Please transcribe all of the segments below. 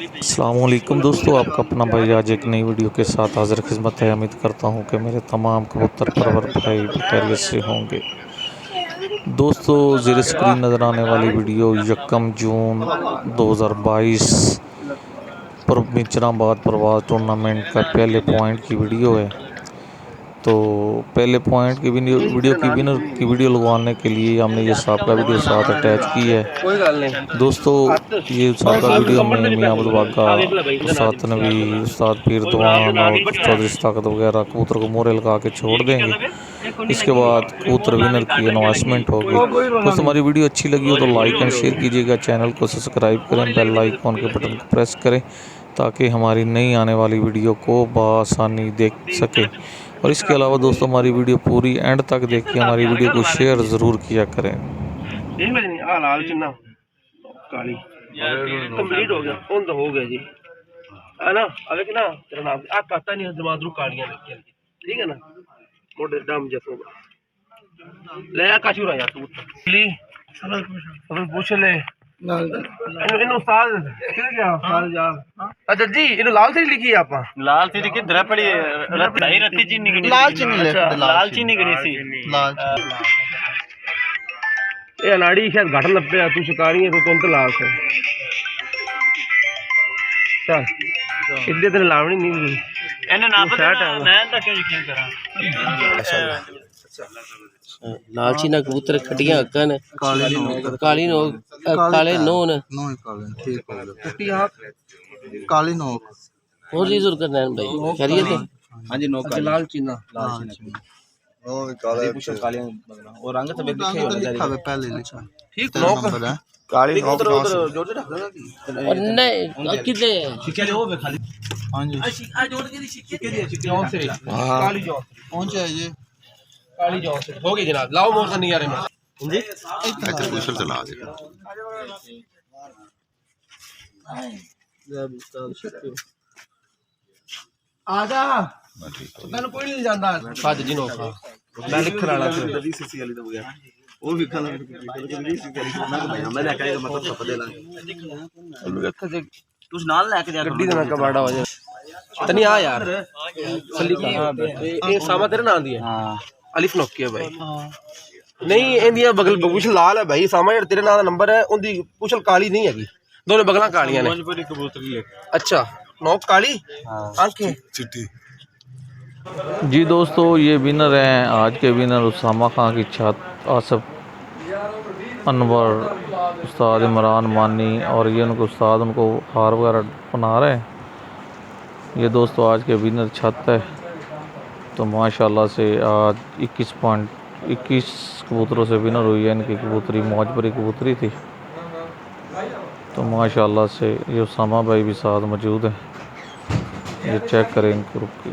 अस्सलामुअलैकुम दोस्तों, आपका अपना भाई आज एक नई वीडियो के साथ हाज़िर खिदमत है। उम्मीद करता हूँ कि मेरे तमाम कबूतर परवर भाई खैरियत से होंगे। दोस्तों, ज़ेर स्क्रीन नज़र आने वाली वीडियो 1 जून 2022 पर मिंचराबाद प्रवास टूर्नामेंट का पहले पॉइंट की वीडियो है। तो पहले पॉइंट की वीडियो की विनर की वीडियो लगवाने के लिए हमने ये साहब का वीडियो साथ अटैच की है। दोस्तों, ये साहब का वीडियो में मियाँ अब्दुल वागा, उस्ताद नबी, उस्ताद पीर दवान और चौधरी ताकत वगैरह कबूतर को मोहरे लगा के छोड़ देंगे। इसके बाद कबूतर विनर की अनाउंसमेंट होगी। दोस्तों, हमारी वीडियो अच्छी लगी हो तो लाइक एंड शेयर कीजिएगा, चैनल को सब्सक्राइब करें, बेल आइकॉन के बटन को प्रेस करें ताकि हमारी नई आने वाली वीडियो को बआसानी देख सके। और इसके अलावा दोस्तों, हमारी वीडियो पूरी एंड तक देखिए, हमारी वीडियो को शेयर ज़रूर किया करें। कंप्लीट हो गया उन तो हो गया जी है ना। अब ना तेरा नाम आ काता नहीं जमादरू कालियां लिखी ठीक है ना। मोटे दम जसो ले आ काचूरा यार तू ली सब पूछ ले इन उस्ताद किधर गया साल जा। अच्छा जी इन लाल सी लिखी है आपा लाल सी लिखी धरा पड़ी रत्ती चीनी की लाल चीनी लाल चीनी करी सी लाल ये अनाड़ी शायद घट लपे तू शिकारी है तो तुम तो लाल से चल इतने दिन लावनी नहीं एने ना पता मैं तो क्यों यकीन करा। लाल चीना कबूतर खटियां अक्कन काली नोक काले नोन ठीक हो गया कुट्टी काली नोक और जी जुर करना है भाई खैरियत है। हां जी नोक लाल चीना वो काले पूछो काले और रंग तो लिखा है पहले लिखा ठीक नोक काली नोक उधर जोड़ रख देना नहीं कितने शिके दे हो खाली। हां जी आ जोड़ के शिके दे शिके से काली जो कौन सा है ये काली जो से हो गई जनाब लाओ मोर नहीं आ रहे मैं जी अच्छा कुशल चला दे आजा मैं कोई नहीं जानता साज जी नोका मैं लिखने वाला था सीसी वाली तो गया वो भी कल मैं लेके आएगा मतलब सब दे लांगे तू नाल लेके जा गड्डी का कबाड़ा हो जाए तनी आ यार सली का ये सामा तेरे नाम दी है हां अलिफ नोकी है भाई नहीं इंदिया बगल पूछल लाल है भाई सामा तेरे नाम दा नंबर है उनदी पूछल काली नहीं हैगी दोनों बगला कालियां ने कबूतरी अच्छा नोक काली हां आंखें चिट्टी। जी दोस्तों, ये विनर हैं आज के विनर उसामा खां की छत, आसफ अनवर, उस्ताद इमरान मानी और ये उनको उस्ताद उनको हार वगैरह बना रहे हैं। ये दोस्तों आज के विनर छत है। तो माशाल्लाह से आज 21 कबूतरों से विनर हुई है। इनकी कबूतरी मौजपरी कबूतरी थी। तो माशाल्लाह से ये उसामा भाई भी साथ मौजूद हैं। ये चेक करें इनको रुक के।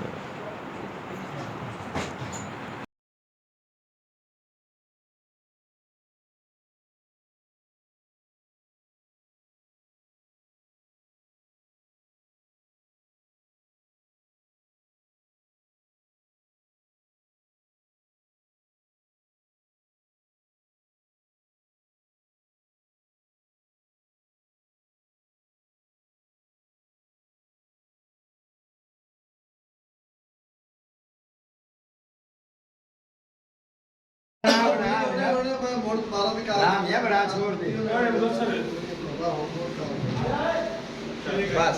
बस